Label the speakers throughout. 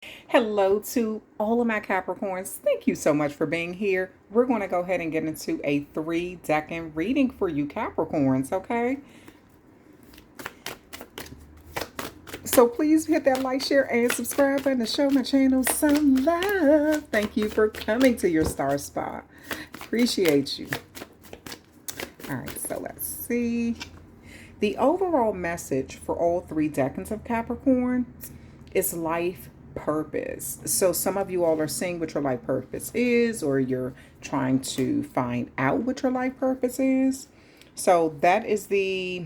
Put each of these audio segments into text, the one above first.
Speaker 1: Hello to all of my Capricorns. Thank you so much for being here. We're going to go ahead and get into a 3 decan reading for you Capricorns, okay? So please hit that like, share, and subscribe button to show my channel some love. Thank you for coming to your star spot. Appreciate you. All right, so let's see. The overall message for all 3 decans of Capricorn is life purpose. So some of you all are seeing what your life purpose is, or you're trying to find out what your life purpose is. So that is the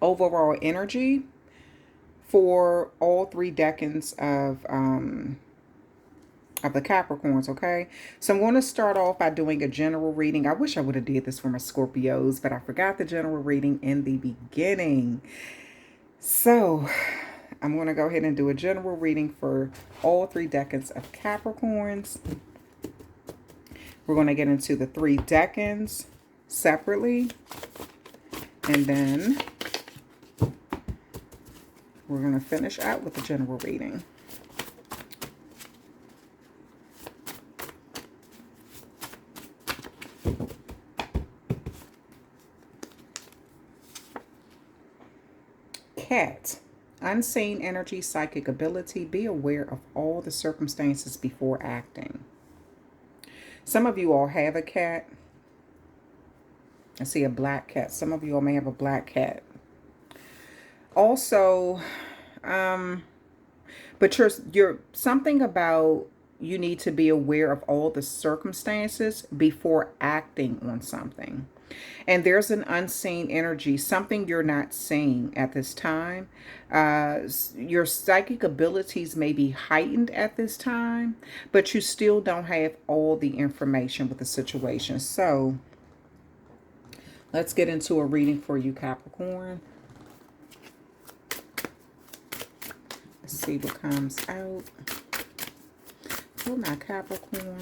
Speaker 1: overall energy for all 3 decans of the Capricorns, okay? So I'm going to start off by doing a general reading. I wish I would have did this for my Scorpios, but I forgot the general reading in the beginning. So I'm going to go ahead and do a general reading for all 3 decans of Capricorns. We're going to get into the 3 decans separately. And then we're going to finish out with the general reading. Cat. Unseen energy, psychic ability. Be aware of all the circumstances before acting. Some of you all have a cat. I see a black cat. Some of you all may have a black cat. Also, but you're something about you need to be aware of all the circumstances before acting on something. And there's an unseen energy, something you're not seeing at this time. Your psychic abilities may be heightened at this time, but you still don't have all the information with the situation. So let's get into a reading for you, Capricorn. Let's see what comes out for my Capricorn.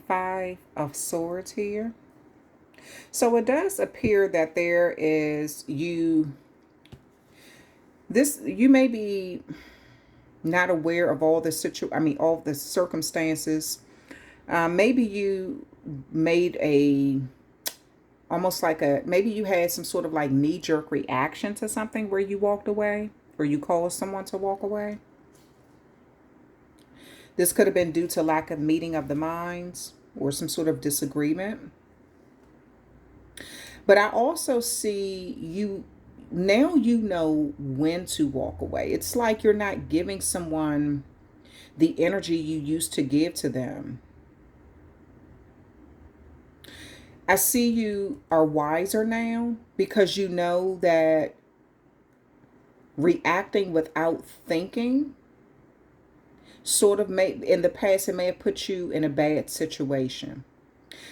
Speaker 1: 5 of Swords here. So it does appear that there is you may be not aware of all the all the circumstances. Maybe you made maybe you had some sort of like knee-jerk reaction to something where you walked away, or you caused someone to walk away. This could have been due to lack of meeting of the minds or some sort of disagreement. But I also see you now, you know when to walk away. It's like you're not giving someone the energy you used to give to them. I see you are wiser now because you know that reacting without thinking sort of in the past, it may have put you in a bad situation.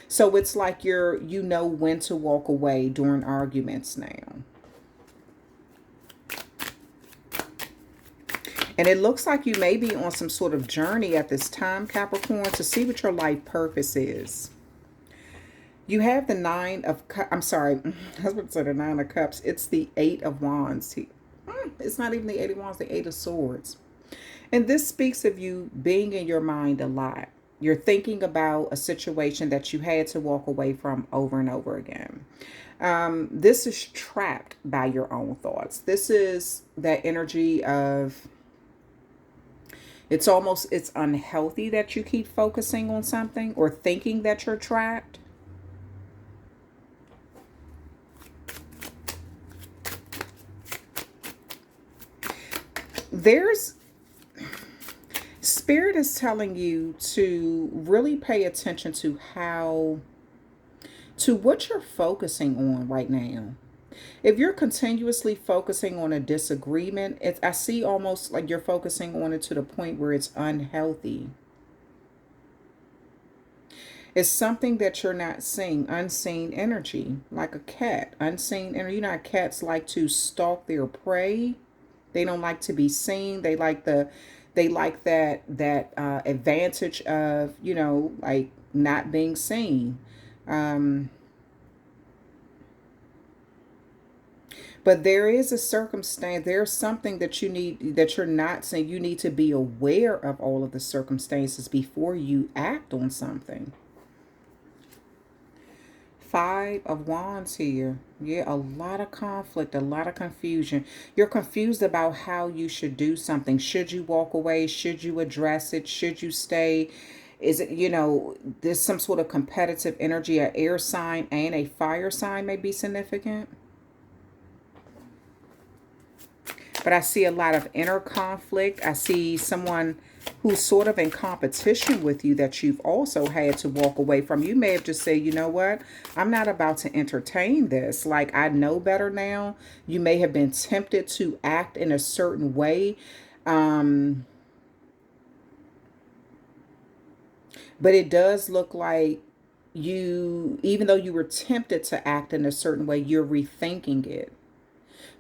Speaker 1: So it's like you know when to walk away during arguments now. And it looks like you may be on some sort of journey at this time, Capricorn, to see what your life purpose is. You have the 9 of Cups. I'm sorry, I was about to say the 9 of Cups. It's the 8 of Wands. It's not even the 8 of Wands, the 8 of Swords. And this speaks of you being in your mind a lot. You're thinking about a situation that you had to walk away from over and over again. This is trapped by your own thoughts. This is that energy of it's unhealthy that you keep focusing on something or thinking that you're trapped. Spirit is telling you to really pay attention to what you're focusing on right now. If you're continuously focusing on a disagreement, I see almost like you're focusing on it to the point where it's unhealthy. It's something that you're not seeing, unseen energy, like a cat, unseen energy. You know how cats like to stalk their prey. They don't like to be seen. They like that advantage of, like not being but But there is a circumstance, there's something that you need, that you're not saying. You need to be aware of all of the circumstances before you act on something. Five of Wands here. Yeah, a lot of conflict, a lot of confusion. You're confused about how you should do something. Should you walk away? Should you address it? Should you stay? Is it, there's some sort of competitive energy. An air sign and a fire sign may be significant. But I see a lot of inner conflict. I see someone who's sort of in competition with you that you've also had to walk away from. You may have just said, you know what, I'm not about to entertain this. Like, I know better now. You may have been tempted to act in a certain way. But it does look like you, even though you were tempted to act in a certain way, you're rethinking it.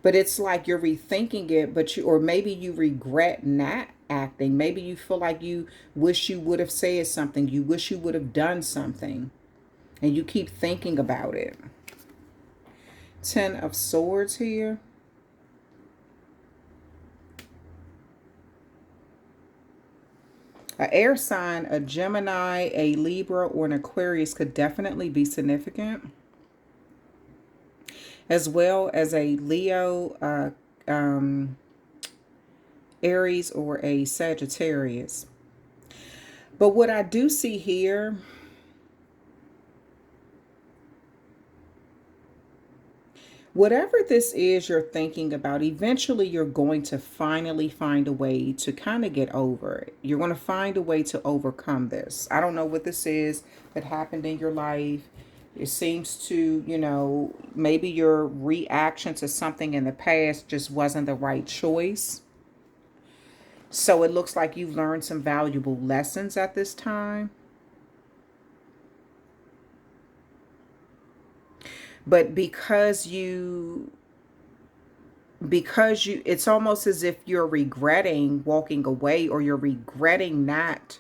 Speaker 1: But it's like you're rethinking it, but or maybe you regret not acting. Maybe you feel like you wish you would have said something. You wish you would have done something. And you keep thinking about it. Ten of Swords here. An air sign, a Gemini, a Libra, or an Aquarius could definitely be significant, as well as a Leo, Aries, or a Sagittarius. But what I do see here, whatever this is you're thinking about, eventually you're going to finally find a way to kind of get over it. You're going to find a way to overcome this. I don't know what this is that happened in your life. It seems to, maybe your reaction to something in the past just wasn't the right choice. So it looks like you've learned some valuable lessons at this time. But because it's almost as if you're regretting walking away, or you're regretting not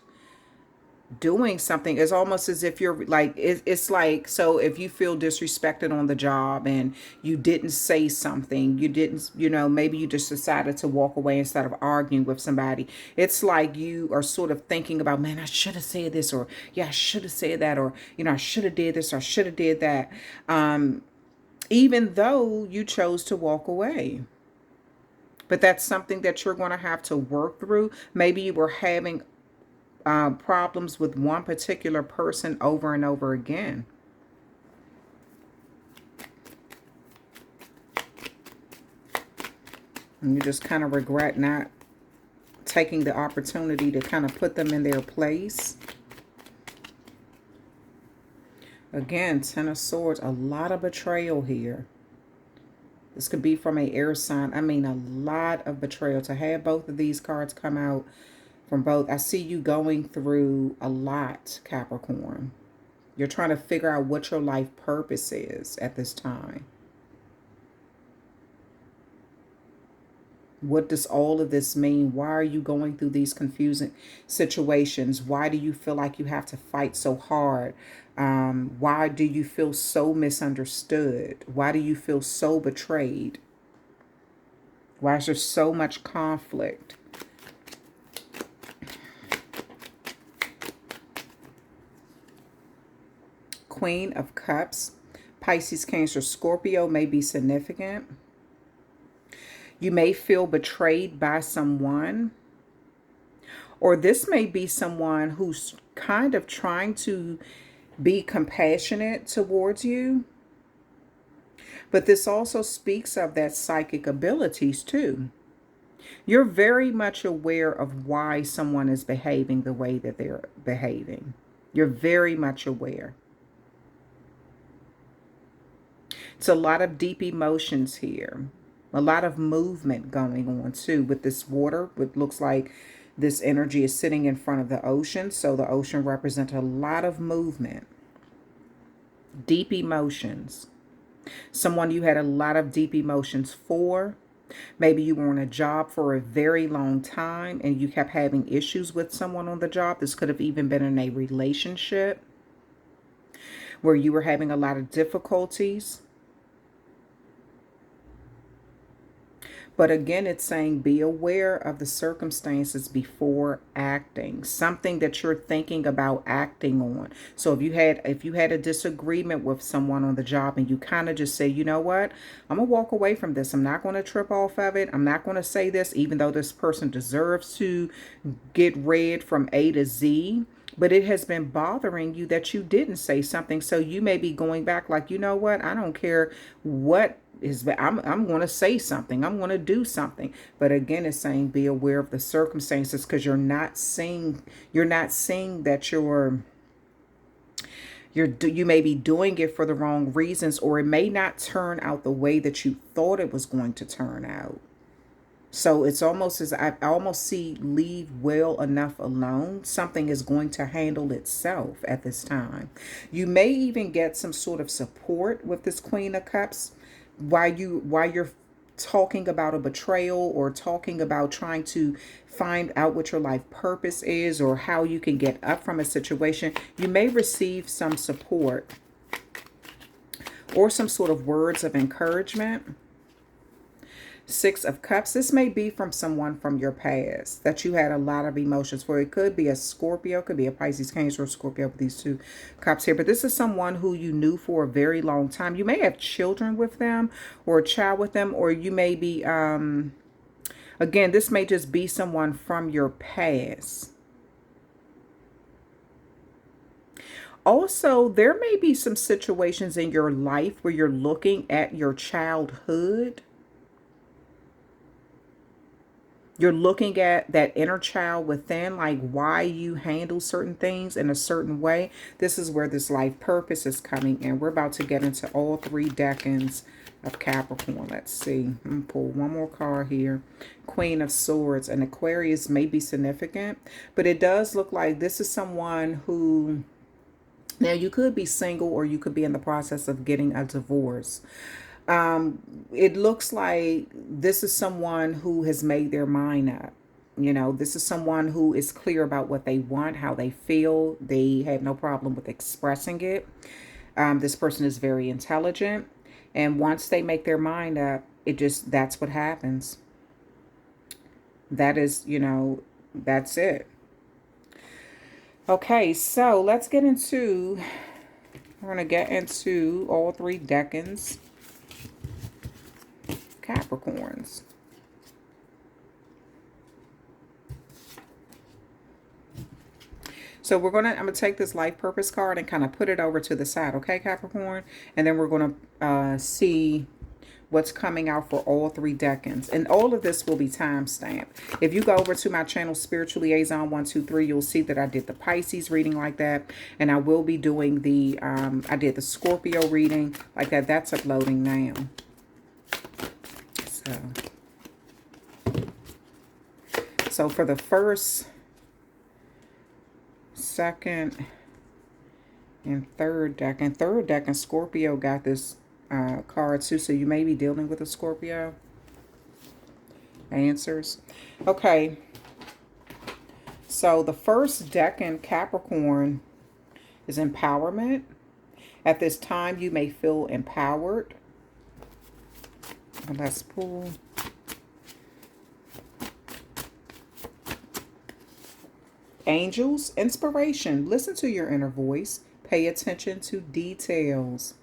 Speaker 1: doing something. It's almost as if you're like, it's like, so if you feel disrespected on the job and you didn't say something, you didn't, maybe you just decided to walk away instead of arguing with somebody. It's like you are sort of thinking about, man, I should have said this, or yeah, I should have said that, or, I should have did this, or I should have did that. Even though you chose to walk away. But that's something that you're going to have to work through. Maybe you were having problems with one particular person over and over again. And you just kind of regret not taking the opportunity to kind of put them in their place. Again, Ten of Swords, a lot of betrayal here. This could be from an air sign. I mean, a lot of betrayal. To have both of these cards come out from both, I see you going through a lot, Capricorn. You're trying to figure out what your life purpose is at this time. What does all of this mean? Why are you going through these confusing situations? Why do you feel like you have to fight so hard? Why do you feel so misunderstood? Why do you feel so betrayed? Why is there so much conflict? Queen of Cups, Pisces, Cancer, Scorpio may be significant. You may feel betrayed by someone, or this may be someone who's kind of trying to be compassionate towards you. But this also speaks of that psychic abilities too. You're very much aware of why someone is behaving the way that they're behaving. You're very much aware. It's a lot of deep emotions here. A lot of movement going on too with this water. It looks like this energy is sitting in front of the ocean. So the ocean represents a lot of movement. Deep emotions. Someone you had a lot of deep emotions for. Maybe you were on a job for a very long time and you kept having issues with someone on the job. This could have even been in a relationship where you were having a lot of difficulties. But again, it's saying be aware of the circumstances before acting. Something that you're thinking about acting on. So if you had a disagreement with someone on the job and you kind of just say, you know what, I'm gonna walk away from this. I'm not gonna trip off of it. I'm not gonna say this, even though this person deserves to get read from A to Z. But it has been bothering you that you didn't say something. So you may be going back like, you know what, I don't care what is, I'm going to say something. I'm going to do something. But again, it's saying be aware of the circumstances, because you're not seeing that you may be doing it for the wrong reasons, or it may not turn out the way that you thought it was going to turn out. So it's almost as I almost see leave well enough alone. Something is going to handle itself at this time. You may even get some sort of support with this Queen of Cups while you're talking about a betrayal, or talking about trying to find out what your life purpose is, or how you can get up from a situation. You may receive some support or some sort of words of encouragement. Six of Cups. This may be from someone from your past that you had a lot of emotions for. It could be a Scorpio, could be a Pisces, Cancer, or Scorpio with these two cups here. But this is someone who you knew for a very long time. You may have children with them, or a child with them, or you may be, again, this may just be someone from your past. Also, there may be some situations in your life where you're looking at your childhood. You're looking at that inner child within, like why you handle certain things in a certain way. This is where this life purpose is coming in. We're about to get into all three decans of Capricorn. Let's see. I'm going to pull one more card here. Queen of Swords. And Aquarius may be significant, but it does look like this is someone who, now you could be single, or you could be in the process of getting a divorce. It looks like this is someone who has made their mind up. You know, this is someone who is clear about what they want, how they feel. They have no problem with expressing it. This person is very intelligent. And once they make their mind up, that's what happens. That is, that's it. Okay, so let's get into, we're going to get into all three decans. Capricorns. So I'm going to take this life purpose card and kind of put it over to the side, okay, Capricorn? And then we're going to see what's coming out for all three decans. And all of this will be time stamped. If you go over to my channel, Spiritual Liaison 123, you'll see that I did the Pisces reading like that. And I will be doing the, I did the Scorpio reading like that. That's uploading now. So for the first, second, and third deck, and Scorpio got this card too. So you may be dealing with a Scorpio. Answers. Okay. So the first deck in Capricorn is empowerment. At this time, you may feel empowered. Let's pull. Angels, inspiration. Listen to your inner voice. Pay attention to details.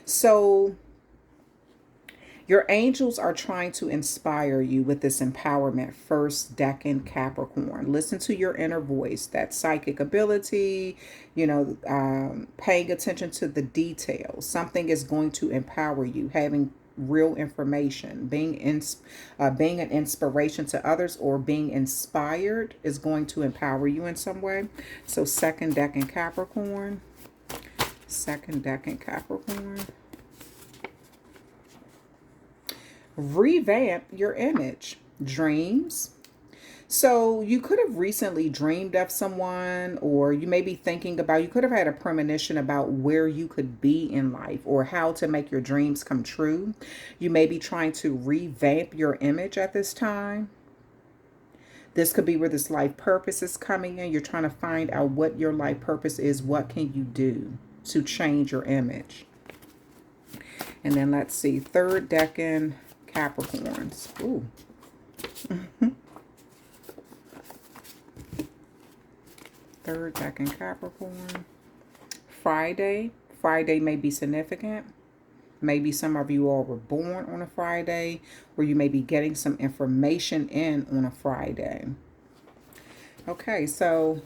Speaker 1: So your angels are trying to inspire you with this empowerment. First decan Capricorn. Listen to your inner voice. That psychic ability, paying attention to the details. Something is going to empower you. Having real information, being an inspiration to others, or being inspired is going to empower you in some way. So second decan Capricorn. Revamp your image. Dreams. So you could have recently dreamed of someone, or you may be thinking about, you could have had a premonition about where you could be in life, or how to make your dreams come true. You may be trying to revamp your image at this time. This could be where this life purpose is coming in. You're trying to find out what your life purpose is. What can you do to change your image? And then let's see, third decan Capricorns. Ooh, third deck in Capricorn. Friday. Friday may be significant. Maybe some of you all were born on a Friday, or you may be getting some information in on a Friday. Okay, so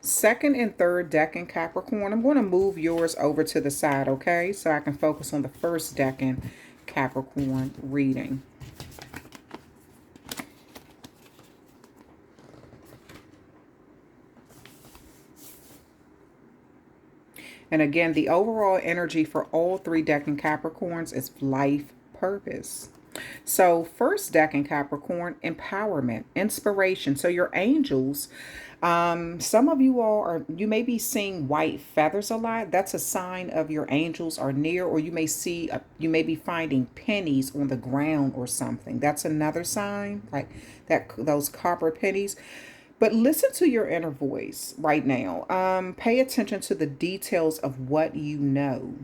Speaker 1: second and third deck in Capricorn. I'm going to move yours over to the side, okay? So I can focus on the first deck in Capricorn reading. And again, the overall energy for all three deck in Capricorns is life purpose. So first deck in Capricorn, empowerment, inspiration. So your angels, some of you all you may be seeing white feathers a lot. That's a sign of your angels are near, or you may see, you may be finding pennies on the ground or something. That's another sign, like that, those copper pennies. But listen to your inner voice right now. Pay attention to the details of what you know.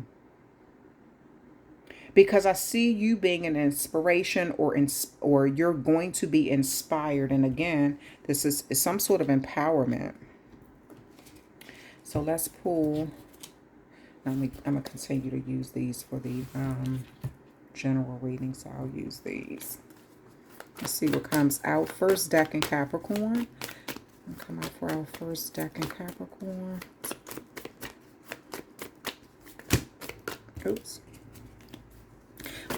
Speaker 1: Because I see you being an inspiration, or you're going to be inspired. And again, this is some sort of empowerment. So let's pull. I'm going to continue to use these for the general reading. So I'll use these. Let's see what comes out. First deck in Capricorn. Come out for our first deck in Capricorn. Oops.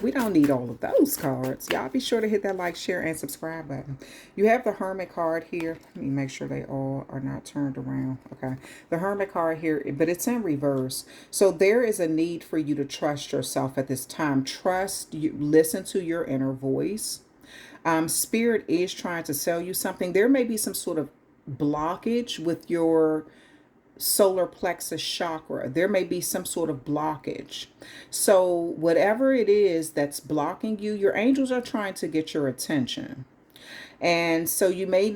Speaker 1: We don't need all of those cards. Y'all be sure to hit that like, share, and subscribe button. You have the Hermit card here. Let me make sure they all are not turned around. Okay. The Hermit card here, but it's in reverse. So there is a need for you to trust yourself at this time. Trust you. Listen to your inner voice. Spirit is trying to sell you something. There may be some sort of blockage with your solar plexus chakra. There may be some sort of blockage. So whatever it is that's blocking you, your angels are trying to get your attention. And so you may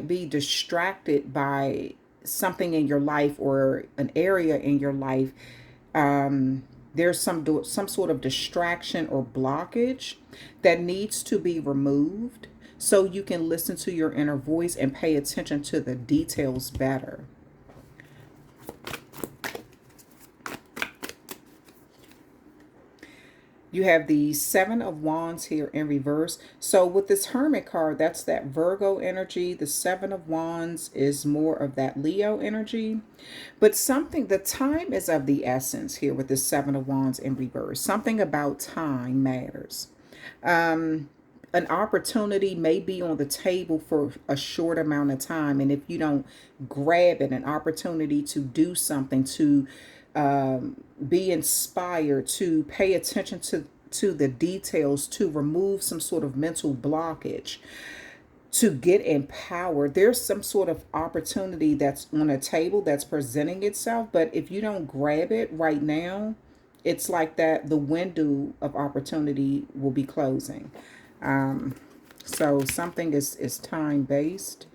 Speaker 1: be distracted by something in your life, or an area in your life. There's some sort of distraction or blockage that needs to be removed, so you can listen to your inner voice and pay attention to the details better. You have the Seven of Wands here in reverse. So with this Hermit card, that's that Virgo energy. The Seven of Wands is more of that Leo energy. But the time is of the essence here with the Seven of Wands in reverse. Something about time matters. An opportunity may be on the table for a short amount of time. And if you don't grab it, an opportunity to do something, to be inspired, to pay attention to the details, to remove some sort of mental blockage, to get empowered. There's some sort of opportunity that's on a table that's presenting itself. But if you don't grab it right now, it's like that the window of opportunity will be closing. So something is time-based.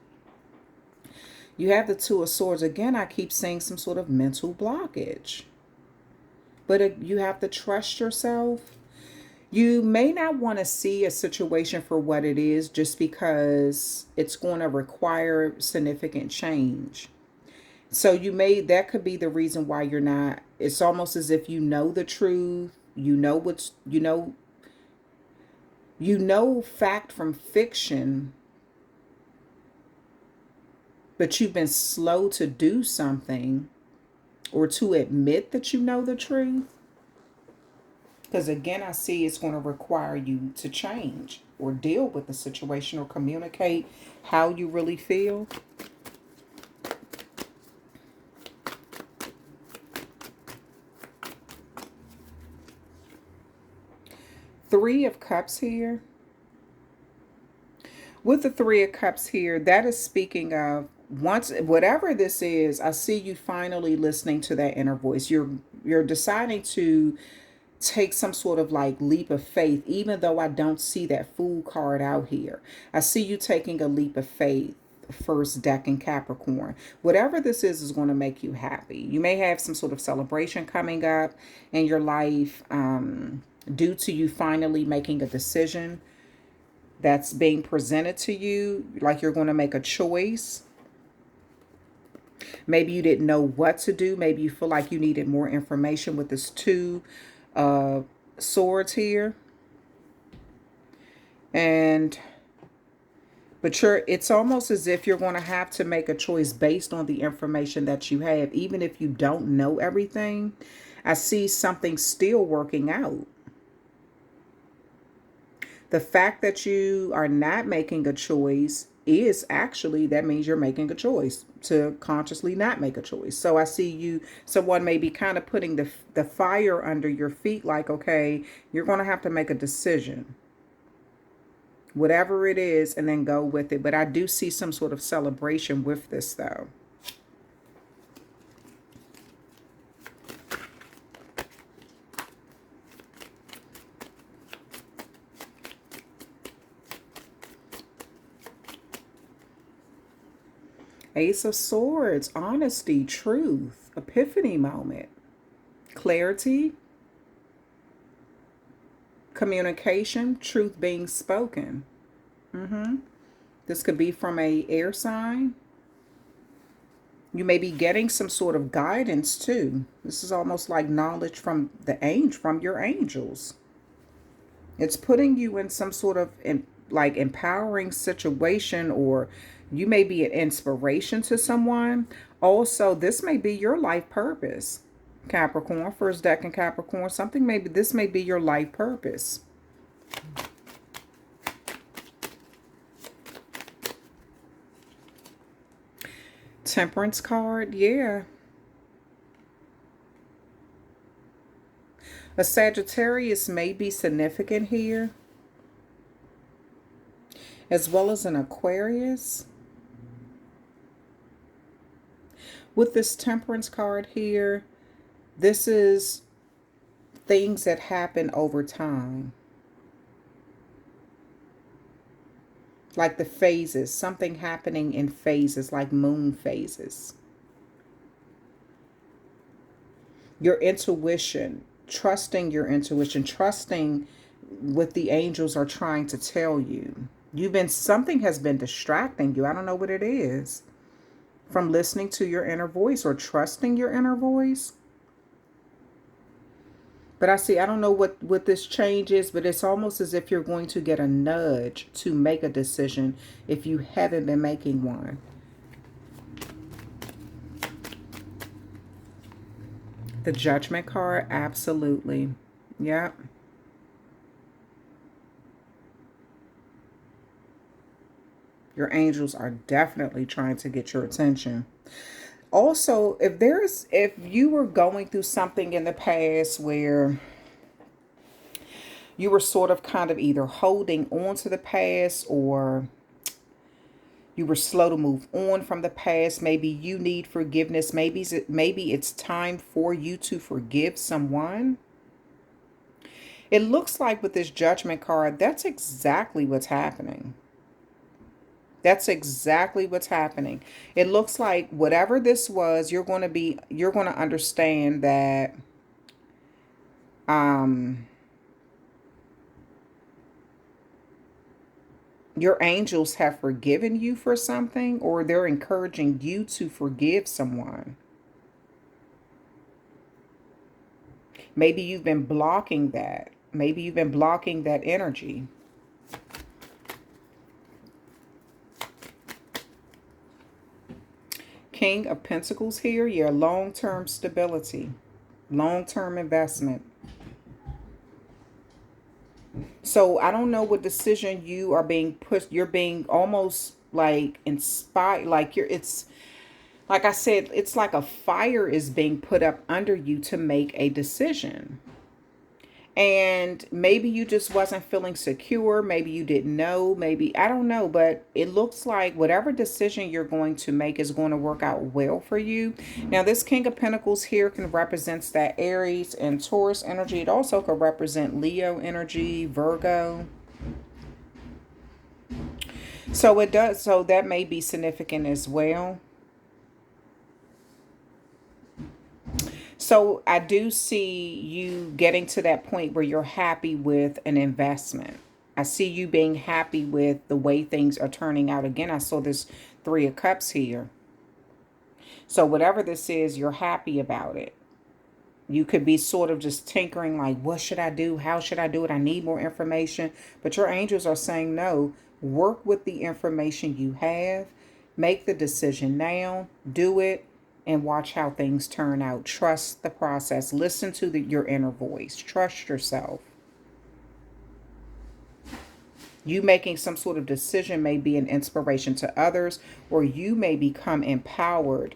Speaker 1: You have the Two of Swords. Again, I keep seeing some sort of mental blockage. But you have to trust yourself. You may not want to see a situation for what it is, just because it's going to require significant change. So that could be the reason why you're not. It's almost as if you know the truth. You know fact from fiction, but you've been slow to do something, or to admit that you know the truth. Because again, I see it's going to require you to change, or deal with the situation, or communicate how you really feel. Three of Cups here. With the Three of Cups here, that is speaking of, once, whatever this is, I see you finally listening to that inner voice. You're deciding to take some sort of like leap of faith, even though I don't see that Fool card out here. I see you taking a leap of faith. First deck in Capricorn. Whatever this is going to make you happy. You may have some sort of celebration coming up in your life, due to you finally making a decision that's being presented to you, like you're going to make a choice. Maybe you didn't know what to do. Maybe you feel like you needed more information with this two swords here. And but it's almost as if you're going to have to make a choice based on the information that you have. Even if you don't know everything, I see something still working out. The fact that you are not making a choice is actually, that means you're making a choice to consciously not make a choice. So I see someone may be kind of putting the fire under your feet, like, okay, you're going to have to make a decision, whatever it is, and then go with it. But I do see some sort of celebration with this, though. Ace of Swords, honesty, truth, epiphany moment, clarity, communication, truth being spoken. This could be from a air sign. You may be getting some sort of guidance too. This is almost like knowledge from from your angels. It's putting you in some sort of like empowering situation, or you may be an inspiration to someone. Also, this may be your life purpose. Capricorn, first deck in Capricorn, this may be your life purpose. Temperance card, yeah. A Sagittarius may be significant here, as well as an Aquarius. With this Temperance card here, this is things that happen over time. Like the phases, something happening in phases, like moon phases. Your intuition, trusting your intuition, trusting what the angels are trying to tell you. Something has been distracting you. I don't know what it is. From listening to your inner voice or trusting your inner voice. But I don't know what this change is, but it's almost as if you're going to get a nudge to make a decision if you haven't been making one. The Judgment card, absolutely. Yep. Your angels are definitely trying to get your attention. Also, if you were going through something in the past where you were sort of kind of either holding on to the past, or you were slow to move on from the past, maybe you need forgiveness, maybe it's time for you to forgive someone. It looks like with this Judgment card, that's exactly what's happening. That's exactly what's happening. It looks like whatever this was, you're going to understand that your angels have forgiven you for something, or they're encouraging you to forgive someone. Maybe you've been blocking that. Maybe you've been blocking that energy. King of Pentacles here, your long-term stability, long-term investment. So I don't know what decision you are being pushed. You're being almost like inspired, like it's like I said, it's like a fire is being put up under you to make a decision. And maybe you just wasn't feeling secure. Maybe you didn't know. Maybe, I don't know. But it looks like whatever decision you're going to make is going to work out well for you. Now, this King of Pentacles here can represent that Aries and Taurus energy. It also could represent Leo energy, Virgo. So it does. So that may be significant as well. So I do see you getting to that point where you're happy with an investment. I see you being happy with the way things are turning out. Again, I saw this Three of Cups here. So whatever this is, you're happy about it. You could be sort of just tinkering like, what should I do? How should I do it? I need more information. But your angels are saying, no, work with the information you have. Make the decision now. Do it and watch how things turn out. Trust the process. Listen to your inner voice. Trust yourself. You making some sort of decision may be an inspiration to others, or you may become empowered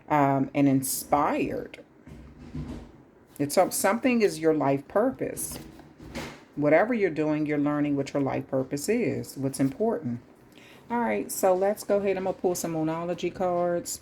Speaker 1: and inspired. It's something is your life purpose. Whatever you're doing, you're learning what your life purpose is, what's important. All right, so let's go ahead. I'm going to pull some Moonology cards.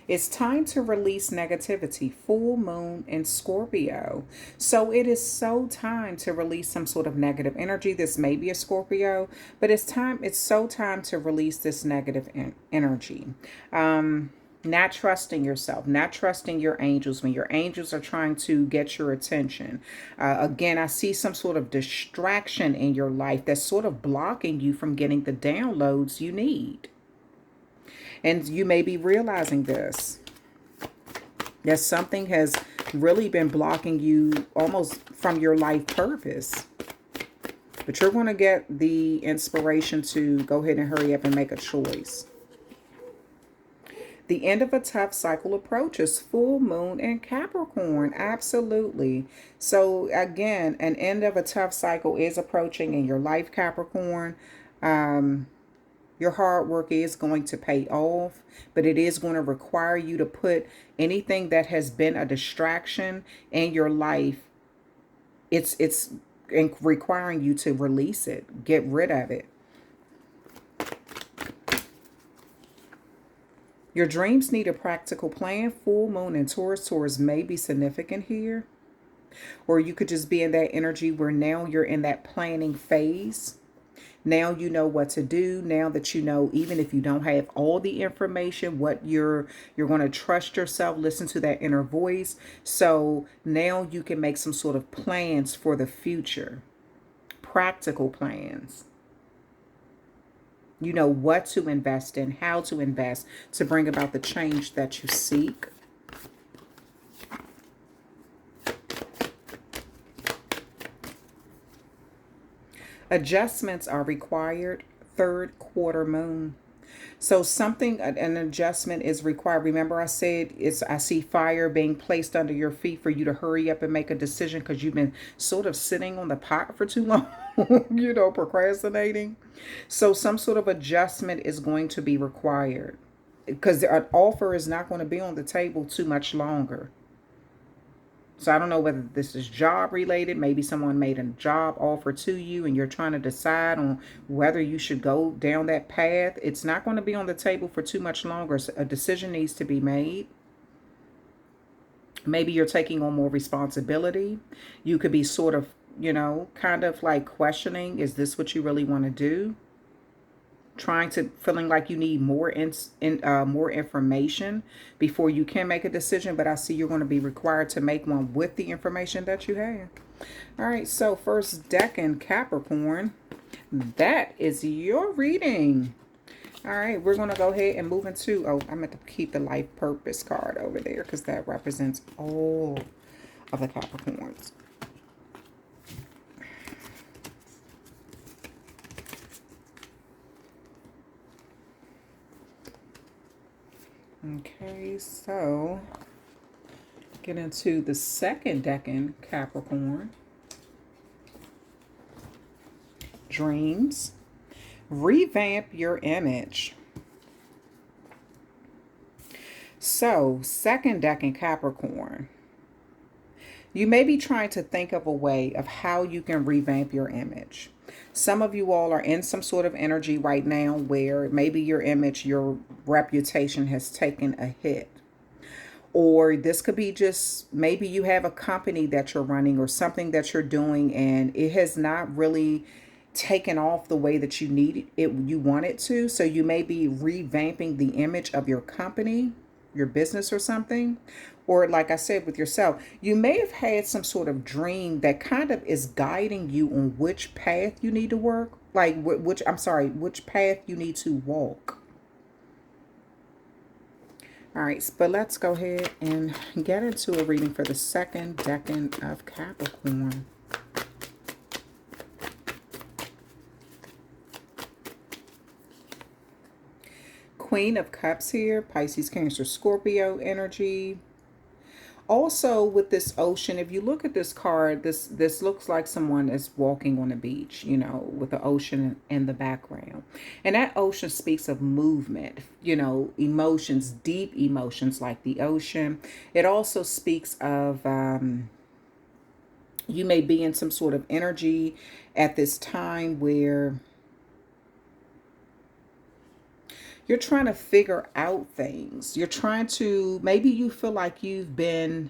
Speaker 1: It's time to release negativity. Full moon in Scorpio. So it is so time to release some sort of negative energy. This may be a Scorpio, but it's so time to release this negative energy. Not trusting yourself, not trusting your angels when your angels are trying to get your attention. Again, I see some sort of distraction in your life that's sort of blocking you from getting the downloads you need. And you may be realizing this, that something has really been blocking you almost from your life purpose. But you're going to get the inspiration to go ahead and hurry up and make a choice. The end of a tough cycle approaches. Full moon in Capricorn. Absolutely. So again, an end of a tough cycle is approaching in your life, Capricorn. Your hard work is going to pay off, but it is going to require you to put anything that has been a distraction in your life. It's requiring you to release it, get rid of it. Your dreams need a practical plan. Full moon in Taurus. Taurus may be significant here. Or you could just be in that energy where now you're in that planning phase. Now you know what to do. Now that you know, even if you don't have all the information, what you're going to trust yourself, listen to that inner voice. So now you can make some sort of plans for the future. Practical plans. You know what to invest in, how to invest to bring about the change that you seek. Adjustments are required. Third quarter moon. So something, an adjustment is required. Remember I said I see fire being placed under your feet for you to hurry up and make a decision because you've been sort of sitting on the pot for too long, procrastinating. So some sort of adjustment is going to be required because an offer is not going to be on the table too much longer. So I don't know whether this is job related. Maybe someone made a job offer to you and you're trying to decide on whether you should go down that path. It's not going to be on the table for too much longer. So a decision needs to be made. Maybe you're taking on more responsibility. You could be sort of, kind of like questioning, is this what you really want to do? Feeling like you need more more information before you can make a decision. But I see you're going to be required to make one with the information that you have. All right, so first decan, Capricorn, that is your reading. All right, we're going to go ahead and move into, I meant to keep the life purpose card over there because that represents all of the Capricorns. Okay, so get into the second decan, Capricorn. Dreams. Revamp your image. So, second decan, Capricorn. You may be trying to think of a way of how you can revamp your image. Some of you all are in some sort of energy right now where maybe your image, your reputation has taken a hit. Or this could be just maybe you have a company that you're running or something that you're doing and it has not really taken off the way that you want it to. So you may be revamping the image of your company your business or something. Or like I said, with yourself, you may have had some sort of dream that kind of is guiding you on which path you need to work, like which path you need to walk. All right, but let's go ahead and get into a reading for the second decan of Capricorn. Queen of Cups here, Pisces, Cancer, Scorpio energy. Also with this ocean, if you look at this card, this looks like someone is walking on a beach, you know, with the ocean in the background. And that ocean speaks of movement, you know, emotions, deep emotions like the ocean. It also speaks of you may be in some sort of energy at this time where you're trying to figure out things. You're trying to, maybe you feel like you've been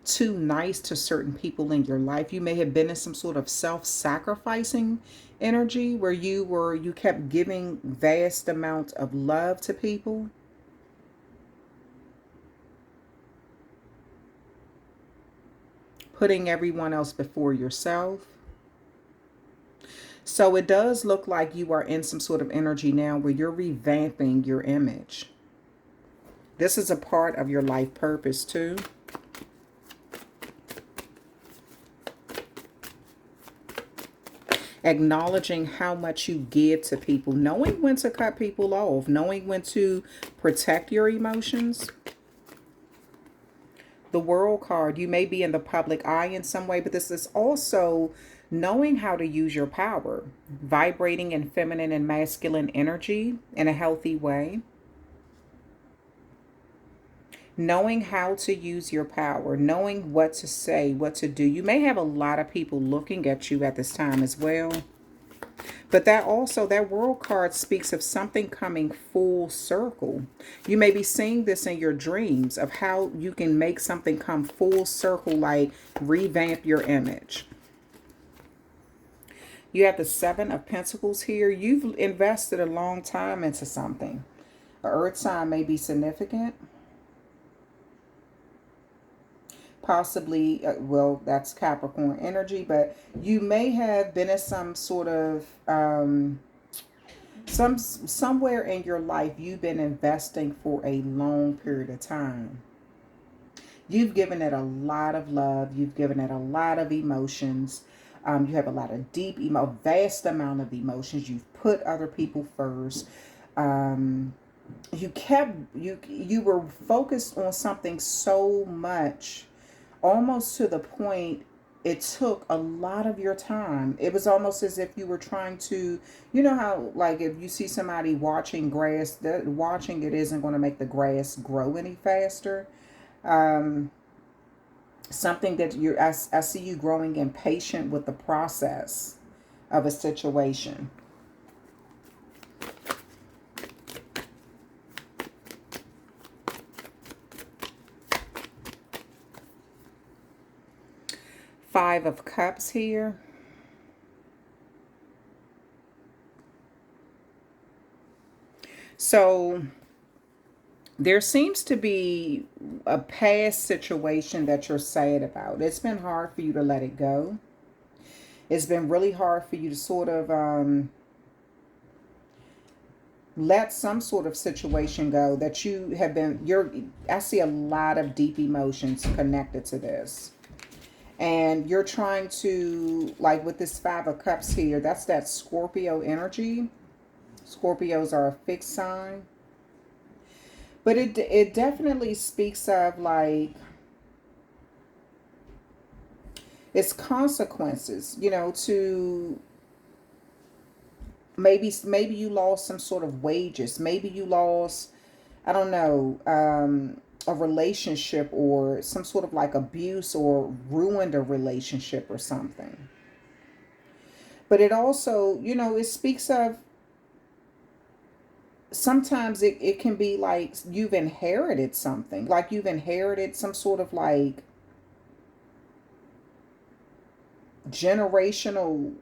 Speaker 1: too nice to certain people in your life. You may have been in some sort of self-sacrificing energy where you kept giving vast amounts of love to people. Putting everyone else before yourself. So it does look like you are in some sort of energy now where you're revamping your image. This is a part of your life purpose too. Acknowledging how much you give to people, knowing when to cut people off, knowing when to protect your emotions. The World card, you may be in the public eye in some way, but this is also knowing how to use your power, vibrating in feminine and masculine energy in a healthy way. Knowing how to use your power, knowing what to say, what to do. You may have a lot of people looking at you at this time as well. But that also, that World card speaks of something coming full circle. You may be seeing this in your dreams of how you can make something come full circle, like revamp your image. You have the Seven of Pentacles here. You've invested a long time into something. An earth sign may be significant. Possibly, well, that's Capricorn energy, but you may have been in some sort of somewhere in your life you've been investing for a long period of time. You've given it a lot of love. You've given it a lot of emotions. You have a lot of vast amount of emotions. You've put other people first. You were focused on something so much, almost to the point it took a lot of your time. It was almost as if you were trying to, you know how, like, if you see somebody watching grass, watching it isn't going to make the grass grow any faster. Something that I see you growing impatient with the process of a situation. Five of Cups here. So there seems to be a past situation that you're sad about. It's been hard for you to let it go. It's been really hard for you to sort of let some sort of situation go that you have been, I see a lot of deep emotions connected to this. And you're trying to, like with this Five of Cups here, that's that Scorpio energy. Scorpios are a fixed sign. But it definitely speaks of, like, it's consequences, you know, to maybe you lost some sort of wages. Maybe you lost, I don't know, a relationship or some sort of like abuse, or ruined a relationship or something. But it also, you know, it speaks of, sometimes it can be like you've inherited something. Like you've inherited some sort of like generational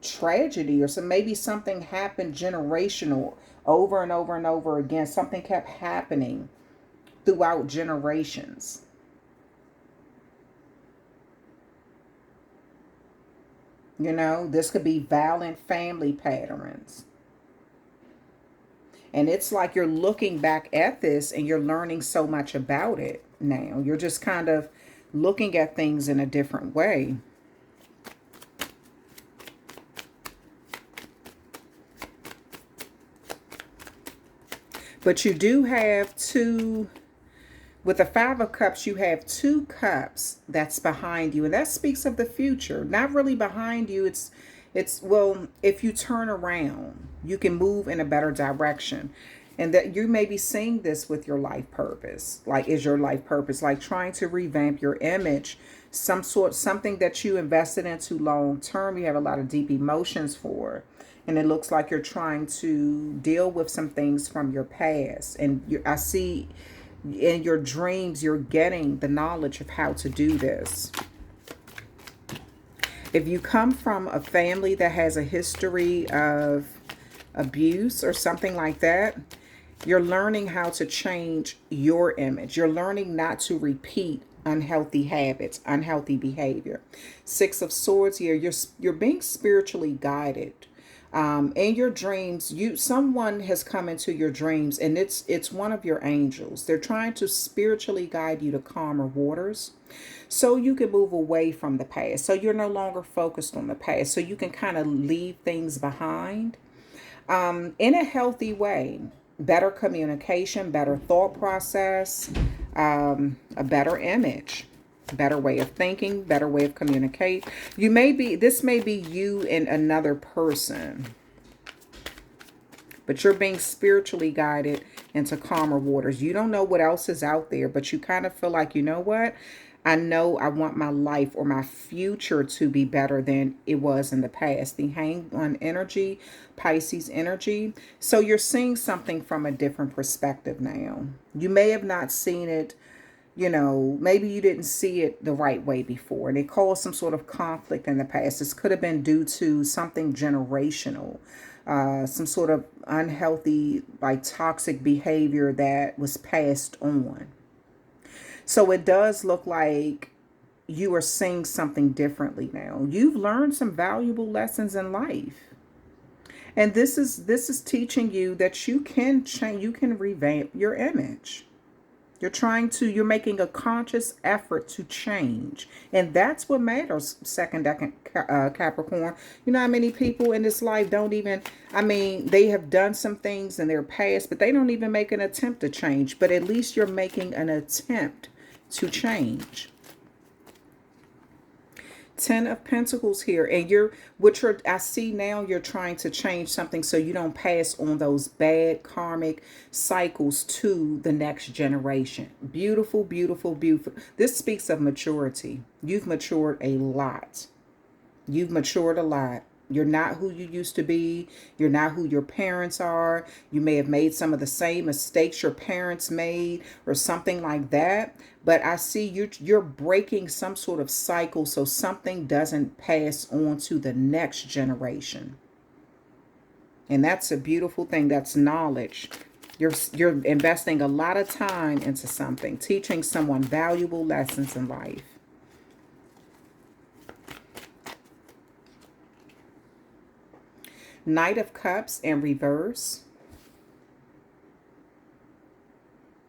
Speaker 1: tragedy, or maybe something happened generational over and over and over again. Something kept happening throughout generations. You know, this could be violent family patterns. And it's like you're looking back at this and you're learning so much about it now. You're just kind of looking at things in a different way. But you do have two, with the Five of Cups, you have two cups that's behind you. And that speaks of the future. Not really behind you. Well, if you turn around, you can move in a better direction. And that you may be seeing this with your life purpose. Like, is your life purpose like trying to revamp your image, something that you invested into long term, you have a lot of deep emotions for. And it looks like you're trying to deal with some things from your past. And I see in your dreams, you're getting the knowledge of how to do this. If you come from a family that has a history of abuse or something like that, you're learning how to change your image. You're learning not to repeat unhealthy habits, unhealthy behavior. Six of Swords here, you're being spiritually guided. In your dreams, someone has come into your dreams, and it's one of your angels. They're trying to spiritually guide you to calmer waters, so you can move away from the past. So you're no longer focused on the past. So you can kind of leave things behind in a healthy way. Better communication, better thought process, a better image, better way of thinking, better way of communicate. This may be you and another person, but you're being spiritually guided into calmer waters. You don't know what else is out there, but you kind of feel like, you know what? I know I want my life or my future to be better than it was in the past. The Hanged One energy, Pisces energy. So you're seeing something from a different perspective now. You may have not seen it, maybe you didn't see it the right way before. And it caused some sort of conflict in the past. This could have been due to something generational, some sort of unhealthy, like toxic behavior that was passed on. So it does look like you are seeing something differently now. You've learned some valuable lessons in life. And this is teaching you that you can change, you can revamp your image. You're making a conscious effort to change. And that's what matters, second decan Capricorn. You know how many people in this life don't even, they have done some things in their past, but they don't even make an attempt to change. But at least you're making an attempt to change. Ten of Pentacles here, and I see now you're trying to change something so you don't pass on those bad karmic cycles to the next generation. Beautiful, beautiful, beautiful. This speaks of maturity. You've matured a lot. You've matured a lot. You're not who you used to be. You're not who your parents are. You may have made some of the same mistakes your parents made or something like that. But I see you're breaking some sort of cycle so something doesn't pass on to the next generation. And that's a beautiful thing. That's knowledge. You're investing a lot of time into something, teaching someone valuable lessons in life. Knight of Cups in reverse.